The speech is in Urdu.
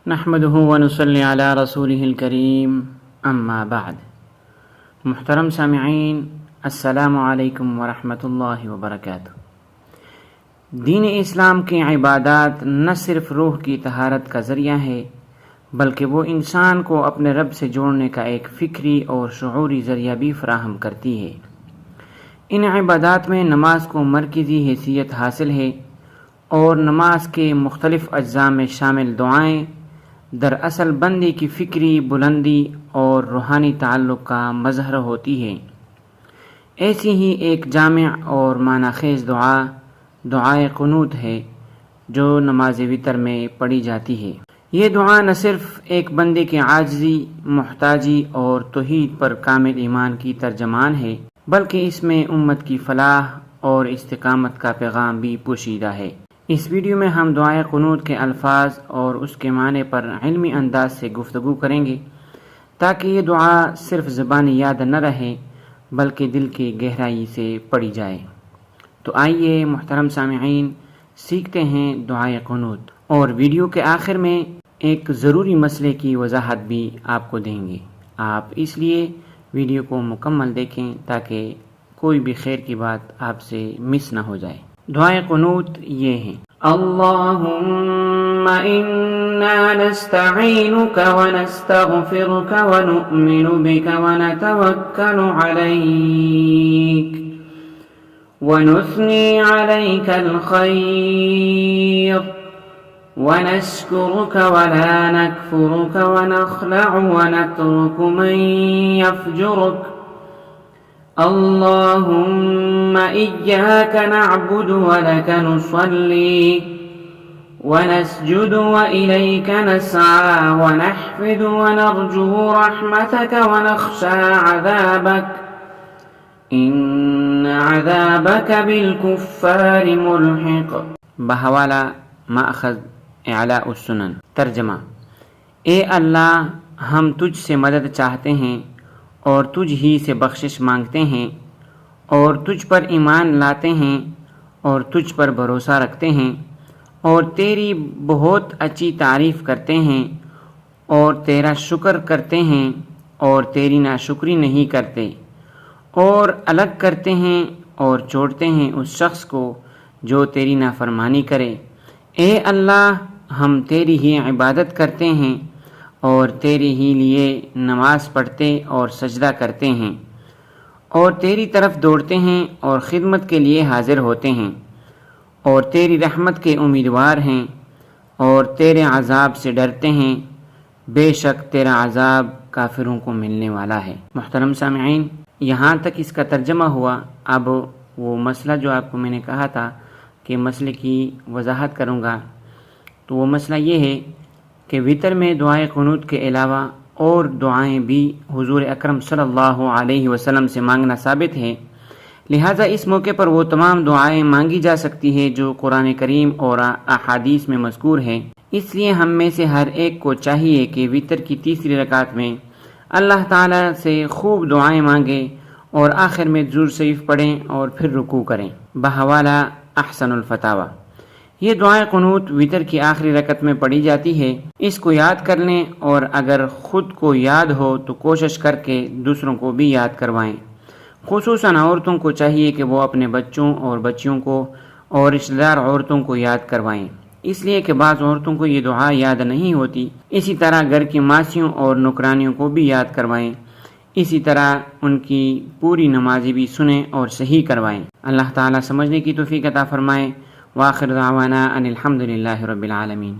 نحمده ونصلی علی رسولہ الکریم اما بعد۔ محترم سامعین، السلام علیکم ورحمۃ اللہ وبرکاتہ۔ دین اسلام کی عبادات نہ صرف روح کی طہارت کا ذریعہ ہے بلکہ وہ انسان کو اپنے رب سے جوڑنے کا ایک فکری اور شعوری ذریعہ بھی فراہم کرتی ہے۔ ان عبادات میں نماز کو مرکزی حیثیت حاصل ہے اور نماز کے مختلف اجزاء میں شامل دعائیں دراصل بندے کی فکری بلندی اور روحانی تعلق کا مظہر ہوتی ہے۔ ایسی ہی ایک جامع اور معنی خیز دعائے قنوت ہے جو نماز وتر میں پڑھی جاتی ہے۔ یہ دعا نہ صرف ایک بندے کے عاجزی، محتاجی اور توحید پر کامل ایمان کی ترجمان ہے بلکہ اس میں امت کی فلاح اور استقامت کا پیغام بھی پوشیدہ ہے۔ اس ویڈیو میں ہم دعائے قنوت کے الفاظ اور اس کے معنی پر علمی انداز سے گفتگو کریں گے تاکہ یہ دعا صرف زبانی یاد نہ رہے بلکہ دل کی گہرائی سے پڑھی جائے۔ تو آئیے محترم سامعین سیکھتے ہیں دعائے قنوت، اور ویڈیو کے آخر میں ایک ضروری مسئلے کی وضاحت بھی آپ کو دیں گے۔ آپ اس لیے ویڈیو کو مکمل دیکھیں تاکہ کوئی بھی خیر کی بات آپ سے مس نہ ہو جائے۔ دعائے قنوت یہ ہے: اللہم انا نستعینک ونستغفرک ونؤمن بک ونتوکل علیک ونثنی علیک الخیر ونشکرک ولا نکفرک ونخلع ونترک من یفجرک اللهم إياك نعبد ولك نصلي ونسجد وإليك نسعى ونحفد ونرجو رحمتك ونخشى عذابك إن عذابك بالكفار ملحق۔ بحوالہ مأخذ اعلاء السنن۔ ترجمہ: اے اللہ، ہم تجھ سے مدد چاہتے ہیں اور تجھ ہی سے بخشش مانگتے ہیں اور تجھ پر ایمان لاتے ہیں اور تجھ پر بھروسہ رکھتے ہیں اور تیری بہت اچھی تعریف کرتے ہیں اور تیرا شکر کرتے ہیں اور تیری ناشکری نہیں کرتے اور الگ کرتے ہیں اور چھوڑتے ہیں اس شخص کو جو تیری نافرمانی کرے۔ اے اللہ، ہم تیری ہی عبادت کرتے ہیں اور تیرے ہی لیے نماز پڑھتے اور سجدہ کرتے ہیں اور تیری طرف دوڑتے ہیں اور خدمت کے لیے حاضر ہوتے ہیں اور تیری رحمت کے امیدوار ہیں اور تیرے عذاب سے ڈرتے ہیں، بے شک تیرا عذاب کافروں کو ملنے والا ہے۔ محترم سامعین، یہاں تک اس کا ترجمہ ہوا۔ اب وہ مسئلہ جو آپ کو میں نے کہا تھا کہ مسئلے کی وضاحت کروں گا، تو وہ مسئلہ یہ ہے کہ وتر میں دعائے قنوت کے علاوہ اور دعائیں بھی حضور اکرم صلی اللہ علیہ وسلم سے مانگنا ثابت ہے، لہٰذا اس موقع پر وہ تمام دعائیں مانگی جا سکتی ہے جو قرآن کریم اور احادیث میں مذکور ہیں۔ اس لیے ہم میں سے ہر ایک کو چاہیے کہ وتر کی تیسری رکعت میں اللہ تعالیٰ سے خوب دعائیں مانگیں اور آخر میں درود شریف پڑھیں اور پھر رکوع کریں۔ بحوالہ احسن الفتاوی۔ یہ دعائے قنوت وتر کی آخری رکعت میں پڑھی جاتی ہے۔ اس کو یاد کر لیں اور اگر خود کو یاد ہو تو کوشش کر کے دوسروں کو بھی یاد کروائیں۔ خصوصاً عورتوں کو چاہیے کہ وہ اپنے بچوں اور بچیوں کو اور رشتہ دار عورتوں کو یاد کروائیں، اس لیے کہ بعض عورتوں کو یہ دعا یاد نہیں ہوتی۔ اسی طرح گھر کی ماسیوں اور نوکرانیوں کو بھی یاد کروائیں، اسی طرح ان کی پوری نمازیں بھی سنیں اور صحیح کروائیں۔ اللہ تعالیٰ سمجھنے کی توفیق عطا فرمائے۔ وآخر دعوانا ان الحمد للہ رب العالمین۔